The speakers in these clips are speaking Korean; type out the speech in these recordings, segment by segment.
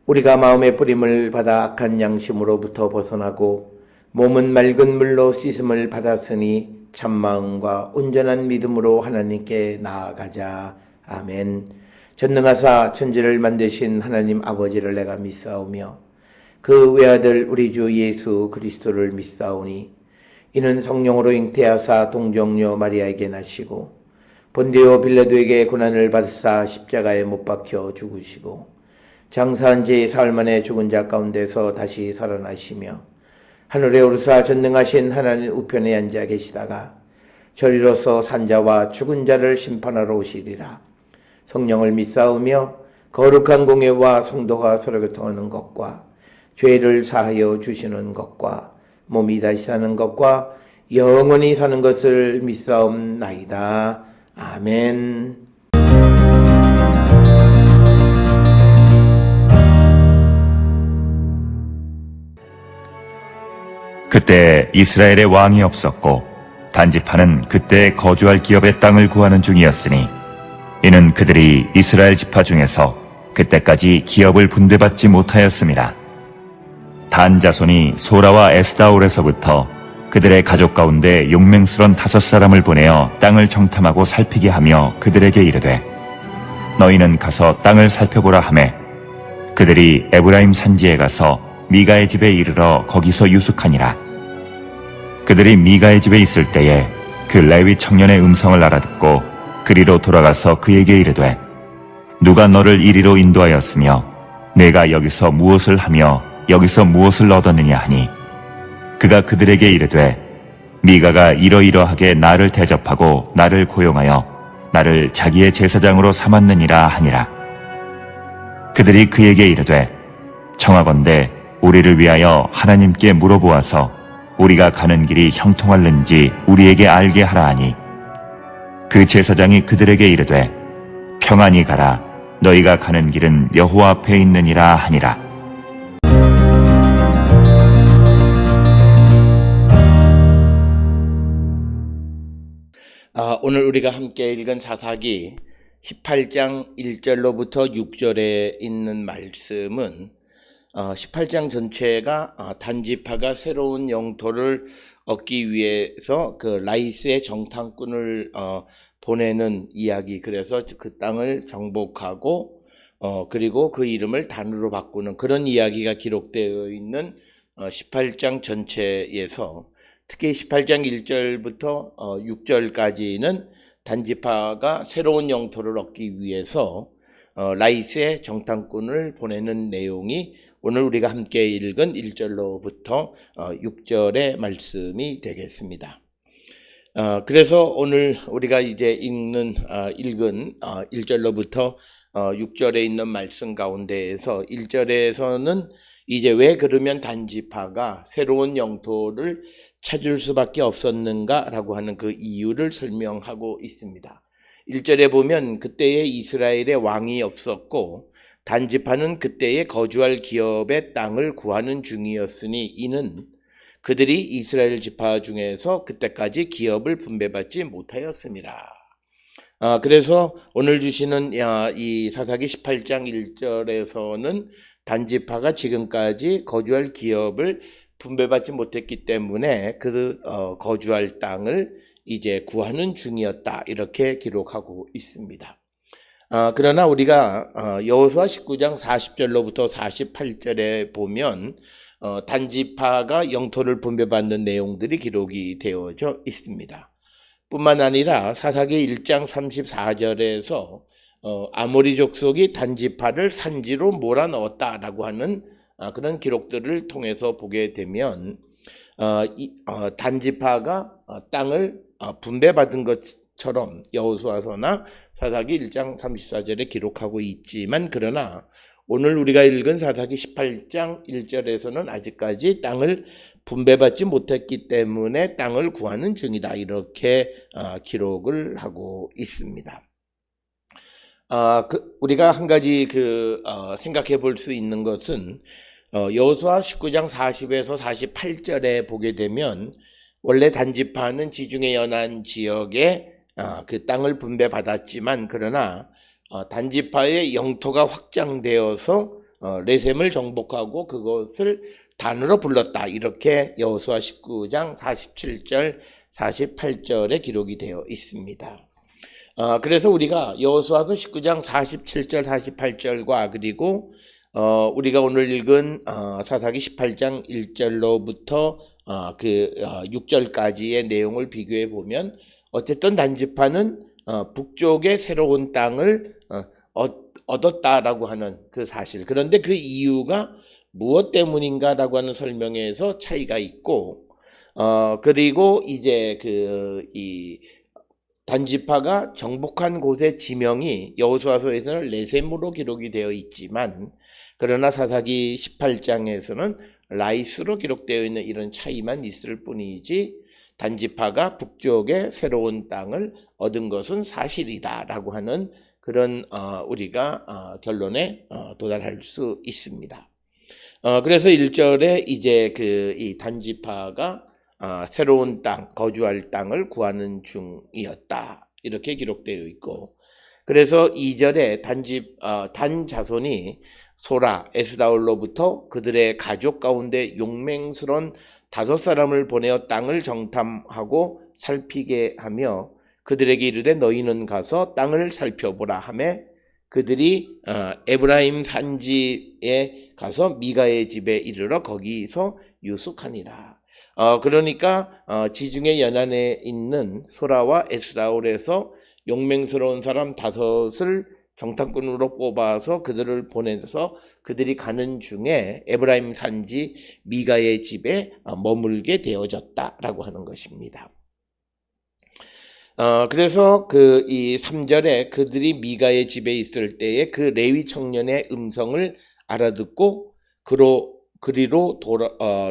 우리가 마음의 뿌림을 받아 악한 양심으로부터 벗어나고 몸은 맑은 물로 씻음을 받았으니 참마음과 온전한 믿음으로 하나님께 나아가자. 아멘. 전능하사 천지를 만드신 하나님 아버지를 내가 믿사오며 그 외아들 우리 주 예수 그리스도를 믿사오니 이는 성령으로 잉태하사 동정녀 마리아에게 나시고 본디오 빌라도에게 고난을 받으사 십자가에 못 박혀 죽으시고 장사한 지 사흘 만에 죽은 자 가운데서 다시 살아나시며 하늘에 오르사 전능하신 하나님 우편에 앉아 계시다가 저리로서 산자와 죽은 자를 심판하러 오시리라. 성령을 믿사오며 거룩한 공예와 성도가 서로 교통하는 것과 죄를 사하여 주시는 것과 몸이 다시 사는 것과 영원히 사는 것을 믿사옵나이다. 아멘. 그때 이스라엘의 왕이 없었고 단지파는 그때 거주할 기업의 땅을 구하는 중이었으니 이는 그들이 이스라엘 지파 중에서 그때까지 기업을 분배받지 못하였습니다. 단 자손이 소라와 에스다올에서부터 그들의 가족 가운데 용맹스런 5사람을 보내어 땅을 정탐하고 살피게 하며 그들에게 이르되 너희는 가서 땅을 살펴보라 하매 그들이 에브라임 산지에 가서 미가의 집에 이르러 거기서 유숙하니라. 그들이 미가의 집에 있을 때에 그 레위 청년의 음성을 알아듣고 그리로 돌아가서 그에게 이르되 누가 너를 이리로 인도하였으며 내가 여기서 무엇을 하며 여기서 무엇을 얻었느냐 하니 그가 그들에게 이르되 미가가 이러이러하게 나를 대접하고 나를 고용하여 나를 자기의 제사장으로 삼았느니라 하니라. 그들이 그에게 이르되 청하건대 우리를 위하여 하나님께 물어보아서 우리가 가는 길이 형통할는지 우리에게 알게 하라 하니 그 제사장이 그들에게 이르되 평안히 가라 너희가 가는 길은 여호와 앞에 있느니라 하니라. 오늘 우리가 함께 읽은 사사기 18장 1절로부터 6절에 있는 말씀은 18장 전체가 단지파가 새로운 영토를 얻기 위해서 그 라이스의 정탐꾼을 보내는 이야기, 그래서 그 땅을 정복하고 그리고 그 이름을 단으로 바꾸는 그런 이야기가 기록되어 있는 18장 전체에서 특히 18장 1절부터 6절까지는 단지파가 새로운 영토를 얻기 위해서 라이스의 정탐꾼을 보내는 내용이 오늘 우리가 함께 읽은 1절로부터 6절의 말씀이 되겠습니다. 그래서 오늘 우리가 이제 읽은 1절로부터 6절에 있는 말씀 가운데에서 1절에서는 이제 왜 그러면 단지파가 새로운 영토를 찾을 수밖에 없었는가라고 하는 그 이유를 설명하고 있습니다. 1절에 보면 그때에 이스라엘의 왕이 없었고 단지파는 그때에 거주할 기업의 땅을 구하는 중이었으니 이는 그들이 이스라엘 지파 중에서 그때까지 기업을 분배받지 못하였습니다. 그래서 오늘 주시는 이 사사기 18장 1절에서는 단지파가 지금까지 거주할 기업을 분배받지 못했기 때문에 그 거주할 땅을 이제 구하는 중이었다, 이렇게 기록하고 있습니다. 그러나 우리가 여호수아 19장 40절로부터 48절에 보면 단지파가 영토를 분배받는 내용들이 기록이 되어져 있습니다. 뿐만 아니라 사사기 1장 34절에서 아모리 족속이 단지파를 산지로 몰아넣었다라고 하는 그런 기록들을 통해서 보게 되면 단지파가 땅을 분배받은 것처럼 여호수아서나 사사기 1장 34절에 기록하고 있지만, 그러나 오늘 우리가 읽은 사사기 18장 1절에서는 아직까지 땅을 분배받지 못했기 때문에 땅을 구하는 중이다, 이렇게 기록을 하고 있습니다. 우리가 한 가지 생각해 볼 수 있는 것은 여호수아 19장 40에서 48절에 보게 되면 원래 단지파는 지중해 연안 지역에 그 땅을 분배받았지만, 그러나 단지파의 영토가 확장되어서 레셈을 정복하고 그것을 단으로 불렀다. 이렇게 여호수아 19장 47절 48절에 기록이 되어 있습니다. 그래서 우리가 여호수아서 19장 47절 48절과 그리고 우리가 오늘 읽은 사사기 18장 1절로부터 6절까지의 내용을 비교해 보면 어쨌든 단지파는 북쪽의 새로운 땅을 얻었다라고 하는 그 사실. 그런데 그 이유가 무엇 때문인가라고 하는 설명에서 차이가 있고, 그리고 이제 이 단지파가 정복한 곳의 지명이 여호수아서에서는 레셈으로 기록이 되어 있지만, 그러나 사사기 18장에서는 라이스로 기록되어 있는 이런 차이만 있을 뿐이지, 단지파가 북쪽의 새로운 땅을 얻은 것은 사실이다라고 하는 그런 우리가 결론에 도달할 수 있습니다. 그래서 1절에 이제 이 단지파가 새로운 땅, 거주할 땅을 구하는 중이었다. 이렇게 기록되어 있고, 그래서 2절에 단 자손이 소라, 에스다올로부터 그들의 가족 가운데 용맹스러운 5사람을 보내어 땅을 정탐하고 살피게 하며 그들에게 이르되 너희는 가서 땅을 살펴보라 하매 그들이 에브라임 산지에 가서 미가의 집에 이르러 거기서 유숙하니라. 그러니까 지중해 연안에 있는 소라와 에스다올에서 용맹스러운 사람 5을 정탐꾼으로 뽑아서 그들을 보내서 그들이 가는 중에 에브라임 산지 미가의 집에 머물게 되어졌다라고 하는 것입니다. 그래서 이 3절에 그들이 미가의 집에 있을 때에 그 레위 청년의 음성을 알아듣고 그리로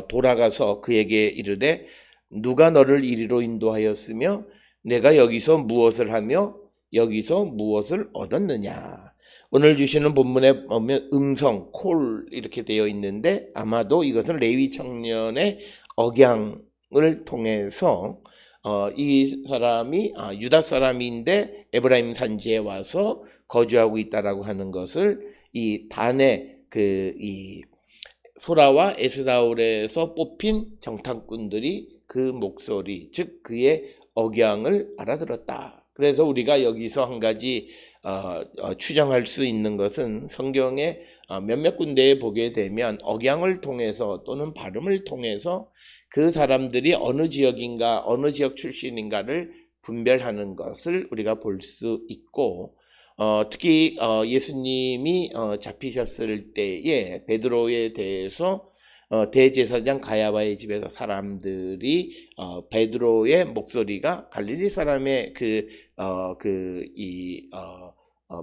돌아가서 그에게 이르되 누가 너를 이리로 인도하였으며 내가 여기서 무엇을 하며 여기서 무엇을 얻었느냐. 오늘 주시는 본문에 보면 음성, 콜 이렇게 되어 있는데 아마도 이것은 레위 청년의 억양을 통해서 이 사람이 유다 사람인데 에브라임 산지에 와서 거주하고 있다라고 하는 것을 이 단의 이 소라와 에스다올에서 뽑힌 정탐꾼들이 그 목소리, 즉 그의 억양을 알아들었다. 그래서 우리가 여기서 한 가지 추정할 수 있는 것은 성경의 몇몇 군데에 보게 되면 억양을 통해서 또는 발음을 통해서 그 사람들이 어느 지역인가 어느 지역 출신인가를 분별하는 것을 우리가 볼 수 있고, 특히 예수님이 잡히셨을 때에 베드로에 대해서 대제사장 가야바의 집에서 사람들이 베드로의 목소리가 갈릴리 사람의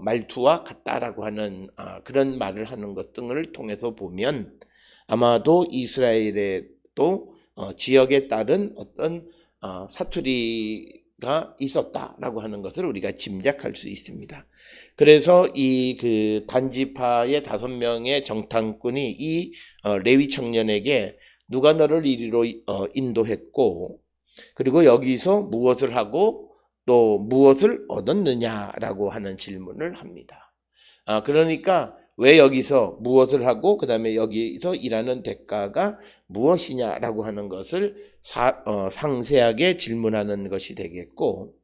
말투와 같다라고 하는 그런 말을 하는 것 등을 통해서 보면 아마도 이스라엘에도 지역에 따른 어떤 사투리가 있었다라고 하는 것을 우리가 짐작할 수 있습니다. 그래서 이 단지파의 5명의 정탐꾼이 이 레위 청년에게 누가 너를 이리로 인도했고 그리고 여기서 무엇을 하고 또 무엇을 얻었느냐라고 하는 질문을 합니다. 그러니까 왜 여기서 무엇을 하고 그 다음에 여기서 일하는 대가가 무엇이냐라고 하는 것을 상세하게 질문하는 것이 되겠고,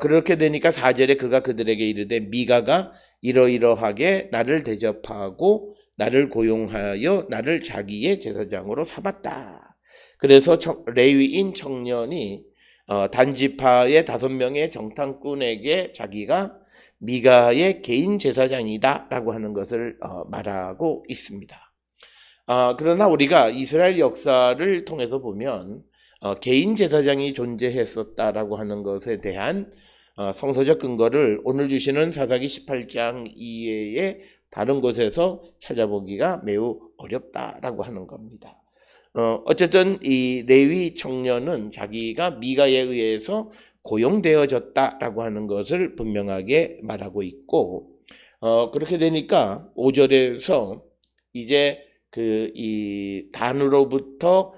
그렇게 되니까 4절에 그가 그들에게 이르되 미가가 이러이러하게 나를 대접하고 나를 고용하여 나를 자기의 제사장으로 삼았다. 그래서 레위인 청년이 단지파의 5명의 정탐꾼에게 자기가 미가의 개인 제사장이다 라고 하는 것을 말하고 있습니다. 그러나 우리가 이스라엘 역사를 통해서 보면 개인 제사장이 존재했었다라고 하는 것에 대한 성서적 근거를 오늘 주시는 사사기 18장 이외에 다른 곳에서 찾아보기가 매우 어렵다라고 하는 겁니다. 어쨌든 이 레위 청년은 자기가 미가에 의해서 고용되어졌다라고 하는 것을 분명하게 말하고 있고, 그렇게 되니까 5절에서 이제 이 단으로부터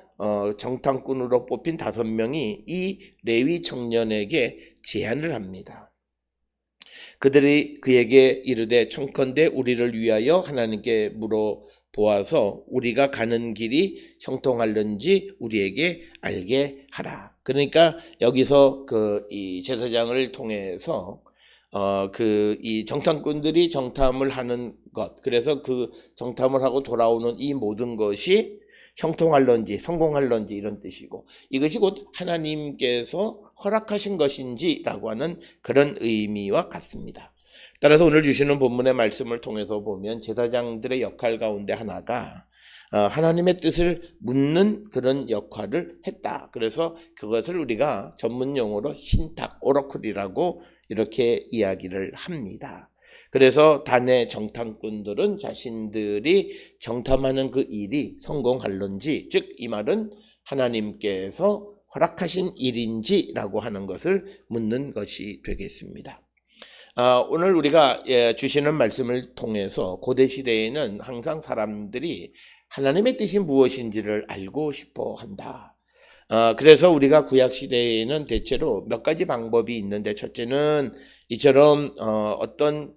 정탐꾼으로 뽑힌 5명이 이 레위 청년에게 제안을 합니다. 그들이 그에게 이르되 청컨대 우리를 위하여 하나님께 물어보아서 우리가 가는 길이 형통할는지 우리에게 알게 하라. 그러니까 여기서 이 제사장을 통해서 이 정탐꾼들이 정탐을 하는 것, 그래서 그 정탐을 하고 돌아오는 이 모든 것이 형통할런지 성공할런지 이런 뜻이고, 이것이 곧 하나님께서 허락하신 것인지라고 하는 그런 의미와 같습니다. 따라서 오늘 주시는 본문의 말씀을 통해서 보면 제사장들의 역할 가운데 하나가 하나님의 뜻을 묻는 그런 역할을 했다. 그래서 그것을 우리가 전문 용어로 신탁, 오러클이라고 이렇게 이야기를 합니다. 그래서 단의 정탐꾼들은 자신들이 정탐하는 그 일이 성공할런지, 즉 이 말은 하나님께서 허락하신 일인지라고 하는 것을 묻는 것이 되겠습니다. 오늘 우리가 주시는 말씀을 통해서 고대 시대에는 항상 사람들이 하나님의 뜻이 무엇인지를 알고 싶어 한다. 그래서 우리가 구약 시대에는 대체로 몇 가지 방법이 있는데, 첫째는 이처럼 어떤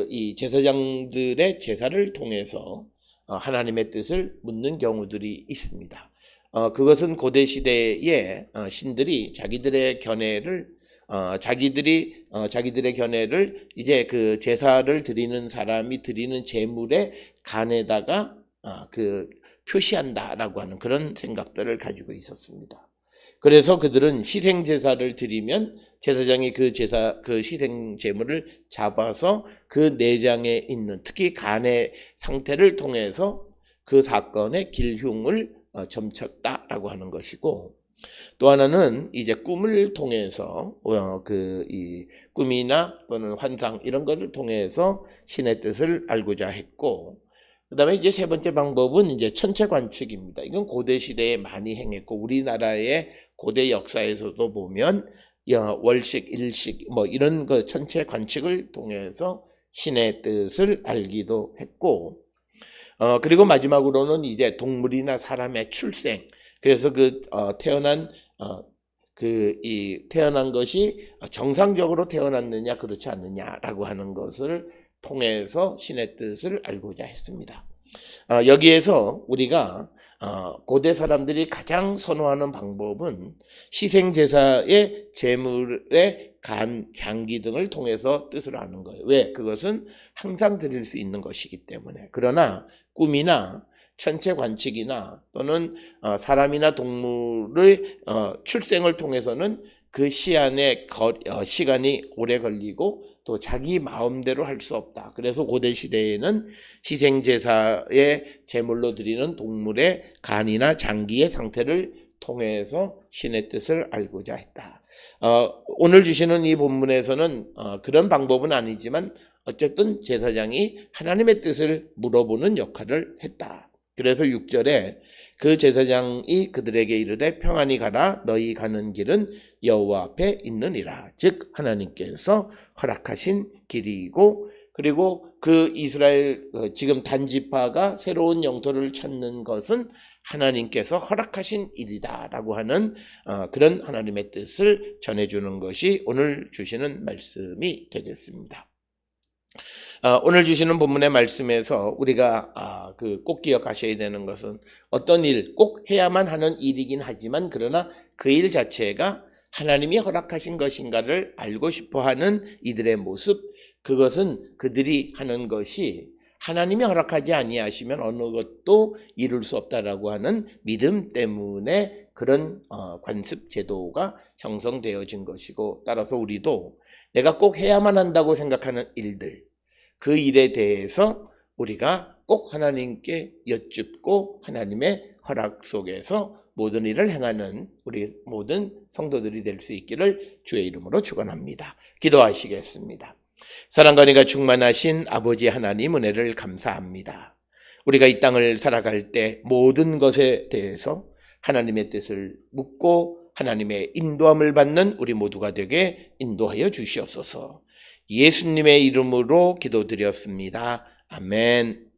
이 제사장들의 제사를 통해서 하나님의 뜻을 묻는 경우들이 있습니다. 그것은 고대 시대의 신들이 자기들의 견해를 이제 그 제사를 드리는 사람이 드리는 제물의 간에다가 표시한다라고 하는 그런 생각들을 가지고 있었습니다. 그래서 그들은 희생 제사를 드리면 제사장이 그 희생 제물을 잡아서 그 내장에 있는, 특히 간의 상태를 통해서 그 사건의 길흉을 점쳤다라고 하는 것이고, 또 하나는 이제 꿈을 통해서 이 꿈이나 또는 환상 이런 것을 통해서 신의 뜻을 알고자 했고, 그 다음에 이제 세 번째 방법은 이제 천체 관측입니다. 이건 고대 시대에 많이 행했고, 우리나라의 고대 역사에서도 보면 월식, 일식 이런 거 천체 관측을 통해서 신의 뜻을 알기도 했고, 그리고 마지막으로는 이제 동물이나 사람의 출생, 그래서 태어난 것이 정상적으로 태어났느냐 그렇지 않느냐라고 하는 것을 통해서 신의 뜻을 알고자 했습니다. 여기에서 우리가 고대 사람들이 가장 선호하는 방법은 희생제사의 제물의 간, 장기 등을 통해서 뜻을 아는 거예요. 왜? 그것은 항상 드릴 수 있는 것이기 때문에. 그러나 꿈이나 천체 관측이나 또는 사람이나 동물의 출생을 통해서는 그 시간이 오래 걸리고 또 자기 마음대로 할 수 없다. 그래서 고대 시대에는 희생제사의 제물로 드리는 동물의 간이나 장기의 상태를 통해서 신의 뜻을 알고자 했다. 오늘 주시는 이 본문에서는 그런 방법은 아니지만 어쨌든 제사장이 하나님의 뜻을 물어보는 역할을 했다. 그래서 6절에 그 제사장이 그들에게 이르되 평안히 가라, 너희 가는 길은 여호와 앞에 있느니라. 즉 하나님께서 허락하신 길이고, 그리고 그 이스라엘 지금 단지파가 새로운 영토를 찾는 것은 하나님께서 허락하신 일이다라고 하는 그런 하나님의 뜻을 전해주는 것이 오늘 주시는 말씀이 되겠습니다. 오늘 주시는 본문의 말씀에서 우리가 꼭 기억하셔야 되는 것은 어떤 일, 꼭 해야만 하는 일이긴 하지만 그러나 그 일 자체가 하나님이 허락하신 것인가를 알고 싶어하는 이들의 모습, 그것은 그들이 하는 것이 하나님이 허락하지 아니하시면 어느 것도 이룰 수 없다라고 하는 믿음 때문에 그런 관습 제도가 형성되어진 것이고, 따라서 우리도 내가 꼭 해야만 한다고 생각하는 일들, 그 일에 대해서 우리가 꼭 하나님께 여쭙고 하나님의 허락 속에서 모든 일을 행하는 우리 모든 성도들이 될 수 있기를 주의 이름으로 축원합니다. 기도하시겠습니다. 사랑과 은혜가 충만하신 아버지 하나님, 은혜를 감사합니다. 우리가 이 땅을 살아갈 때 모든 것에 대해서 하나님의 뜻을 묻고 하나님의 인도함을 받는 우리 모두가 되게 인도하여 주시옵소서. 예수님의 이름으로 기도드렸습니다. 아멘.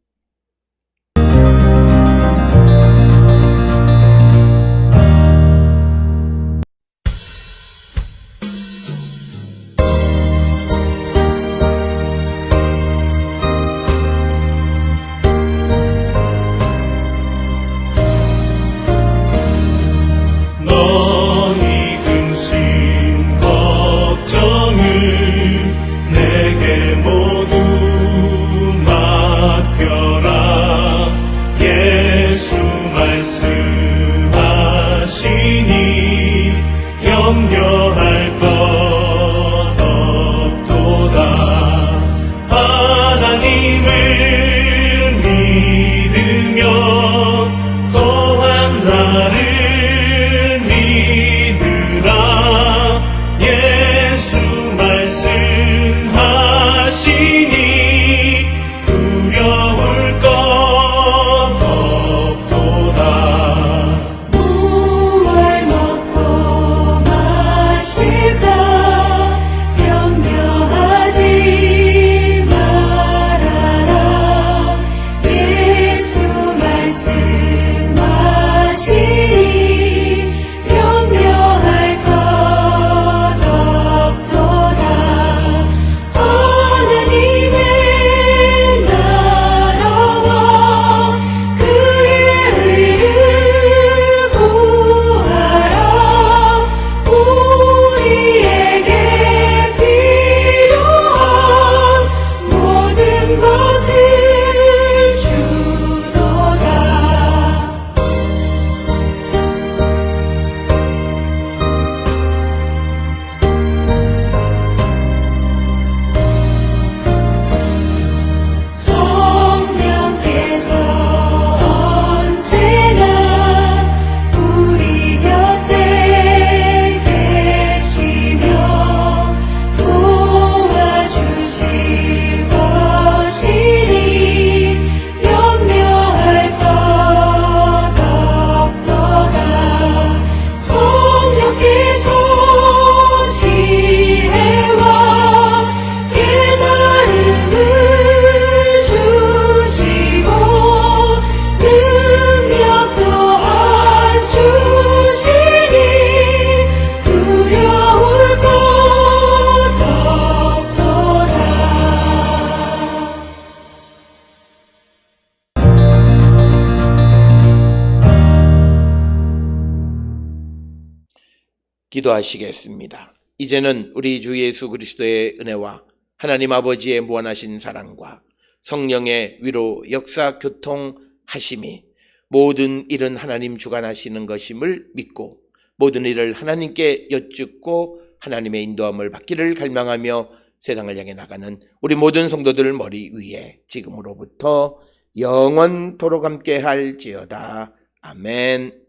기도하시겠습니다. 이제는 우리 주 예수 그리스도의 은혜와 하나님 아버지의 무한하신 사랑과 성령의 위로 역사 교통하심이 모든 일은 하나님 주관하시는 것임을 믿고 모든 일을 하나님께 여쭙고 하나님의 인도함을 받기를 갈망하며 세상을 향해 나가는 우리 모든 성도들 머리 위에 지금으로부터 영원토록 함께 할지어다. 아멘.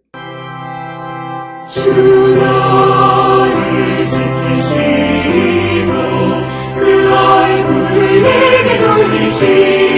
주 너를 지키시고 그 얼굴을 내게 돌리시고